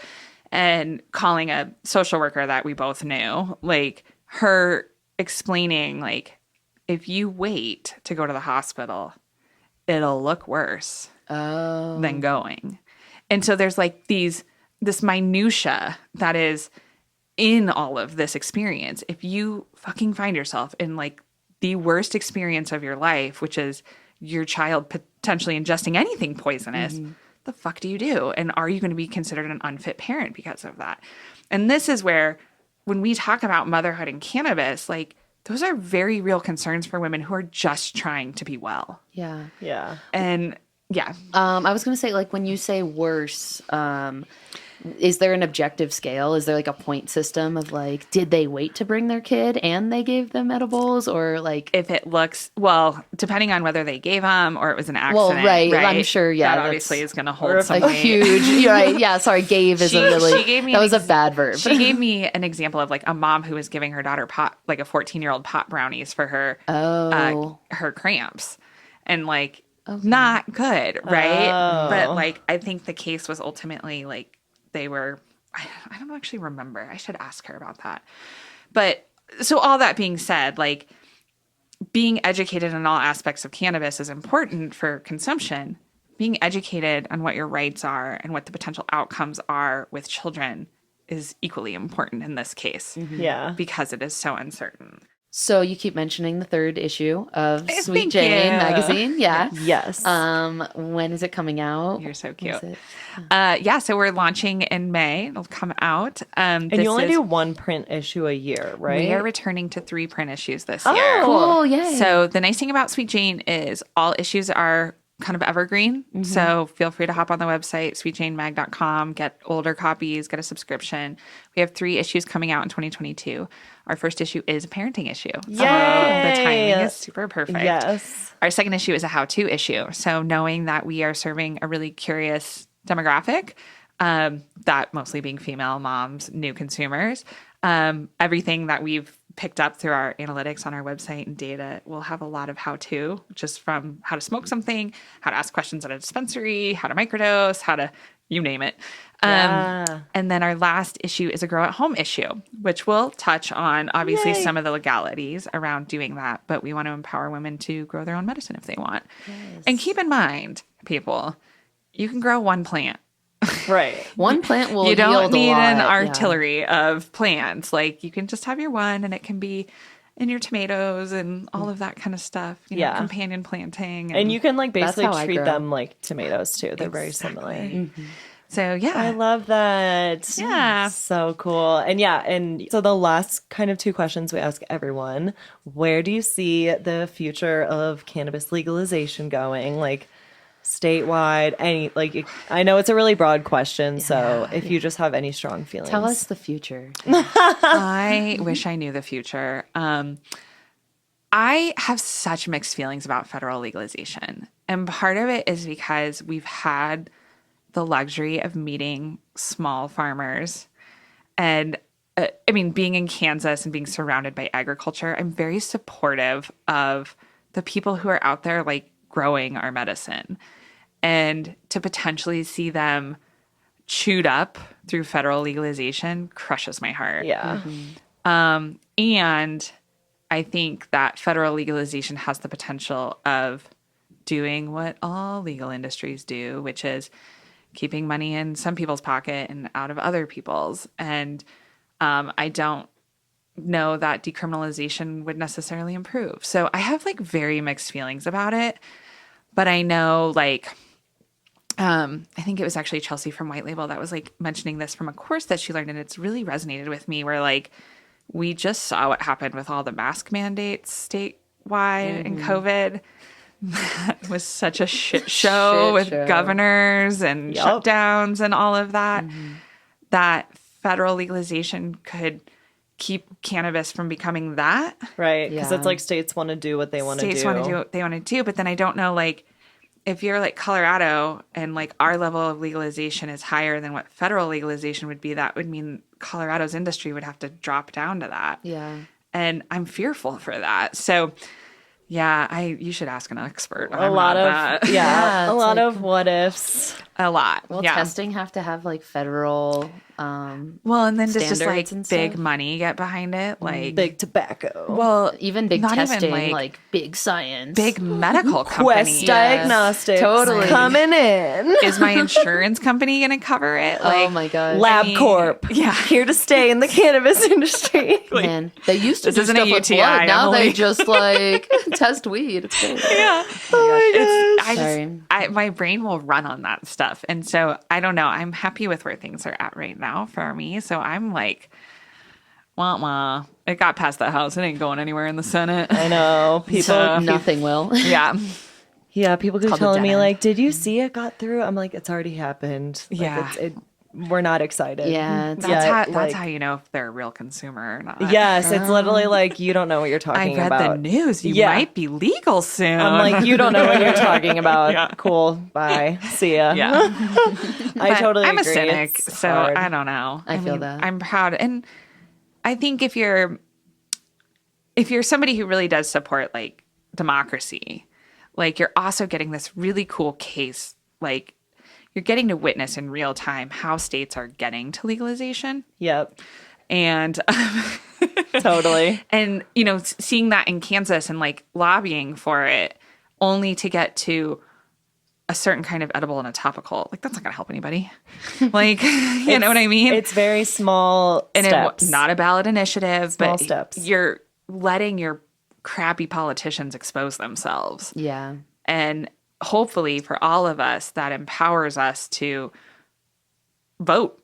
and calling a social worker that we both knew, like her explaining, like, if you wait to go to the hospital, it'll look worse than going. And so there's like this minutia that is in all of this experience. If you fucking find yourself in like the worst experience of your life, which is your child potentially ingesting anything poisonous, the fuck do you do? And are you going to be considered an unfit parent because of that? And this is where, when we talk about motherhood and cannabis, like, those are very real concerns for women who are just trying to be well. Yeah. Yeah. And yeah. I was going to say, like, when you say worse, Is there an objective scale? Is there like a point system of like, did they wait to bring their kid and they gave them edibles, or like if it looks, well, depending on whether they gave them or it was an well, accident, right? I'm sure, yeah, that obviously is going to or hold if some a weight. huge, you're right? Yeah, sorry, gave is a really she gave me that an was a bad verb. She gave me an example of like a mom who was giving her daughter pot, like a 14-year-old pot brownies for her her cramps, and like not good, right? But like I think the case was ultimately like they were. I don't actually remember. I should ask her about that. But so all that being said, like being educated in all aspects of cannabis is important for consumption. Being educated on what your rights are and what the potential outcomes are with children is equally important in this case. Yeah. Because it is so uncertain. So you keep mentioning the 3rd issue of Sweet Thank Jane you. magazine. Yeah. Yes. When is it coming out? You're so cute. Is it- Yeah, so we're launching in May. It'll come out. and you only do 1 print issue a year, right? We are returning to 3 print issues this year. Cool, yay. So the nice thing about Sweet Jane is all issues are kind of evergreen. So feel free to hop on the website, sweetjanemag.com, get older copies, get a subscription. We have 3 issues coming out in 2022. Our first issue is a parenting issue. Yay! So the timing is super perfect. Yes. Our second issue is a how-to issue. So knowing that we are serving a really curious demographic, that mostly being female moms, new consumers, everything that we've picked up through our analytics on our website and data will have a lot of how-to, just from how to smoke something, how to ask questions at a dispensary, how to microdose, how to, you name it. And then our last issue is a grow-at-home issue, which will touch on, obviously, some of the legalities around doing that. But we want to empower women to grow their own medicine if they want. Yes. And keep in mind, people, you can grow 1 plant. Right. One plant will You don't yield need a lot, an yeah. artillery of plants. Like, you can just have your one, and it can be in your tomatoes and all of that kind of stuff. You know, companion planting. And you can like basically how I treat grow. them like tomatoes too. They're very similar. So, yeah. I love that. Yeah. So cool. And so the last kind of 2 questions we ask everyone, where do you see the future of cannabis legalization going? Like statewide, I know it's a really broad question, so if you just have any strong feelings. Tell us the future. I wish I knew the future. I have such mixed feelings about federal legalization. And part of it is because we've had the luxury of meeting small farmers. And being in Kansas and being surrounded by agriculture, I'm very supportive of the people who are out there like growing our medicine. And to potentially see them chewed up through federal legalization crushes my heart. Yeah. And I think that federal legalization has the potential of doing what all legal industries do, which is keeping money in some people's pocket and out of other people's. And I don't know that decriminalization would necessarily improve. So I have like very mixed feelings about it. But I know like, I think it was actually Chelsea from White Label that was like mentioning this from a course that she learned. And it's really resonated with me where like, we just saw what happened with all the mask mandates statewide and COVID. That was such a shit show with governors and shutdowns and all of that. That federal legalization could keep cannabis from becoming that. Right. Because it's like states want to do what they want to do. States want to do what they want to do. But then I don't know, like, if you're like Colorado and like our level of legalization is higher than what federal legalization would be, that would mean Colorado's industry would have to drop down to that. Yeah. And I'm fearful for that. So yeah, you should ask an expert. A lot of like, what ifs. A lot. Will yeah. testing have to have like federal well, and then just like and big stuff? money get behind it, like Big tobacco. well, even big not testing, even, like big science, big medical Quest company. Diagnostics totally. coming in. Is my insurance company going to cover it? Oh my god, LabCorp. Yeah. Here to stay in the cannabis industry. man! They used to This do isn't stuff a with UTI, blood. Now Emily. they just like test weed. It's great. Yeah. Oh my gosh. Sorry. My brain will run on that stuff. And so I don't know. I'm happy with where things are at right now for me. So I'm like, wah, wah. It got past the House. It ain't going anywhere in the Senate. I know. People. So- Nothing will. Yeah. Yeah, people keep called a telling dead me end. like, "Did you see it got through?" I'm like, "It's already happened." Like, Yeah. we're not excited. Yeah, it's- That's how you know if they're a real consumer or not. Yes, it's literally like, you don't know what you're I talking read about. the news. You Yeah. might be legal soon. I'm like, you don't know what you're talking about. Yeah. Cool. Bye. See ya. yeah. I But totally I'm a agree. cynic, It's so hard. I don't know. I feel that. I'm proud, and I think if you're somebody who really does support like democracy, like you're also getting this really cool case, like you're getting to witness in real time how states are getting to legalization, Yep. and Totally. and seeing that in Kansas and like lobbying for it, only to get to a certain kind of edible and a topical, like that's not gonna help anybody. Like, you know what I mean? It's very small And steps. not a ballot initiative, Small but steps. you're letting your crappy politicians expose themselves. Yeah. And hopefully for all of us, that empowers us to vote,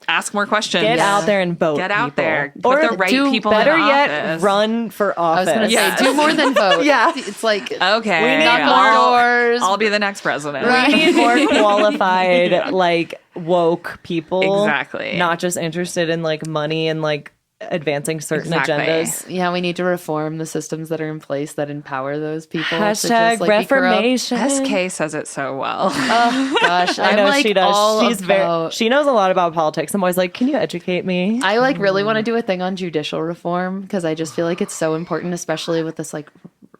ask more questions. Get out there and vote. Get out people. there. Or Put the right do people better in yet, office. run for I was office. going to Yes. say, do more than vote. Yeah. It's like, Okay. We need knock more- on doors. I'll be the next president. Right. We need more qualified, like woke people. Exactly. Not just interested in like money and like advancing certain Exactly. agendas. Yeah, we need to reform the systems that are in place that empower those people. to Hashtag just, like, be corrupt. Reformation. SK says it so well. Oh, gosh. I I'm know like she does. all She's about- she knows a lot about politics. I'm always like, can you educate me? I like really want to do a thing on judicial reform because I just feel like it's so important, especially with this like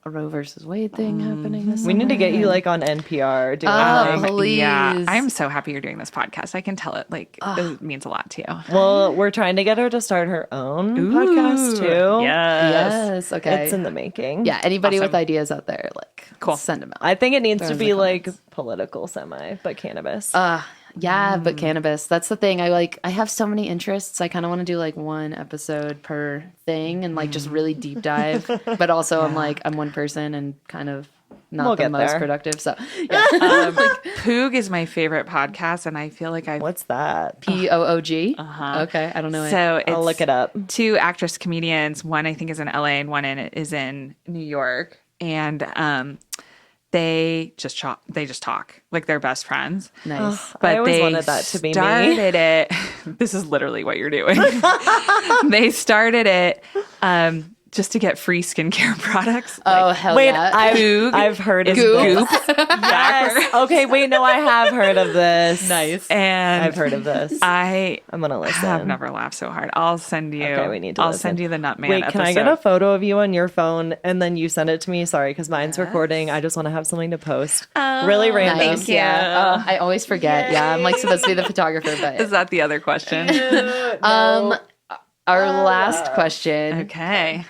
Roe versus Wade thing happening. This We need to summer. get you like on NPR doing Oh, like, please. Yeah, I'm so happy you're doing this podcast. I can tell it it means a lot to you. well, we're trying to get her to start her own podcast too. Yes. Okay. It's in the making. yeah. Anybody with Awesome. ideas out there, like, Cool. send them out. I think it needs Throw to in the be like comments. political semi, but cannabis. Yeah, but cannabis. That's the thing. I have so many interests. I kind of want to do like one episode per thing and like just really deep dive. But also I'm one person and kind of not We'll the get most there. productive. So yeah. Poog is my favorite podcast, and I feel like I've What's that? POOG. Okay. I don't know. so it's I'll look it up. two actress comedians. One I think is in LA, and one is in New York, and they just talk like they're best friends. Nice. I But always they wanted that to be me. started it. This is literally what you're doing. They started it just to get free skincare products. Oh, hell Wait, yeah. I've heard of is this. Goop. Yes. Okay, wait, no, I have heard of this. Nice. And I've heard of this. I'm gonna listen. have never laughed so hard. I'll send you. Okay, we need to I'll listen. send you the Nutman Wait, can I get a episode. photo of you on your phone and then you send it to me? Sorry, because mine's recording. I just want to have something to post. Really random. Nice. Thank you. Yeah. I always forget. Yeah. I'm like supposed to be the photographer, but Is that the other question? our last question. Okay.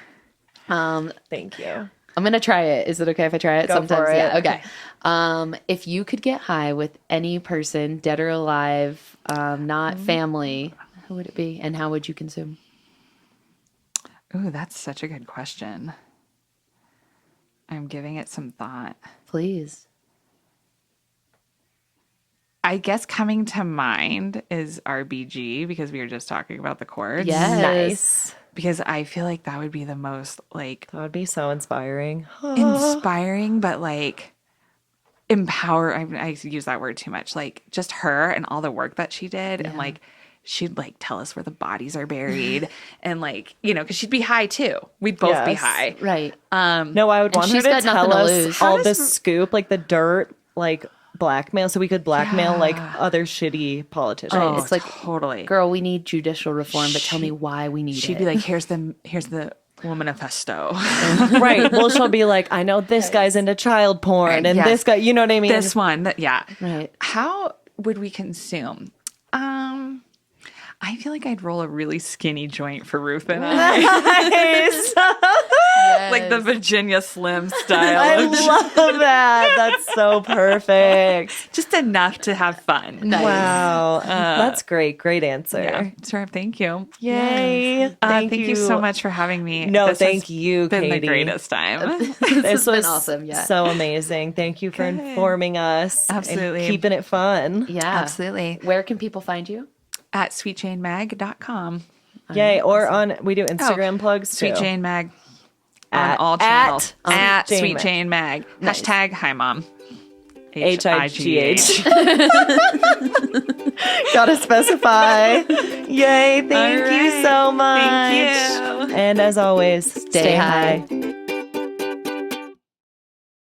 Thank you. I'm gonna try it. Is it okay if I try it? Go Sometimes, for it. yeah. Okay. If you could get high with any person, dead or alive, not family, who would it be, and how would you consume? Ooh, that's such a good question. I'm giving it some thought. Please. I guess coming to mind is RBG because we were just talking about the chords. Yes. Nice. Because I feel like that would be the most like That would be so inspiring. inspiring, but like empower. I use that word too much. Like just her and all the work that she did, and like she'd like tell us where the bodies are buried, and like because she'd be high too. We'd both be Yes. high. Right. No, I would want her she's to got tell nothing to us lose. all the scoop, like the dirt, like blackmail, so we could blackmail like Yeah. other shitty politicians. Oh, It's like, totally. girl, we need judicial reform, but tell me why we need She'd it. be like, here's the womanifesto. Right. Well, she'll be like, I know this guy's into child porn, and Yes. this guy, you know what I mean? This one, yeah. Right. How would we consume? I feel like I'd roll a really skinny joint for Ruth and I. Nice. Like the Virginia Slim I style. love that. That's so perfect. Just enough to have fun. Nice. Wow. That's great. Great answer. Yeah, sure. Thank you. Yay. Thank you so much for having me. No, This thank has you, been Katy. the greatest time. This has been was awesome, yeah. so amazing. Thank you for informing us. Absolutely. And keeping it fun. Yeah. Absolutely. Where can people find you? At sweetjanemag.com. Yay. Or we do Instagram plugs too. Sweet Jane Mag. At- On all channels. at At Jane Sweet Mag. Jane Mag. Nice. Hashtag hi mom. H-I-G-H. Gotta specify. Yay. Thank you so much. Thank you. And as always, stay high.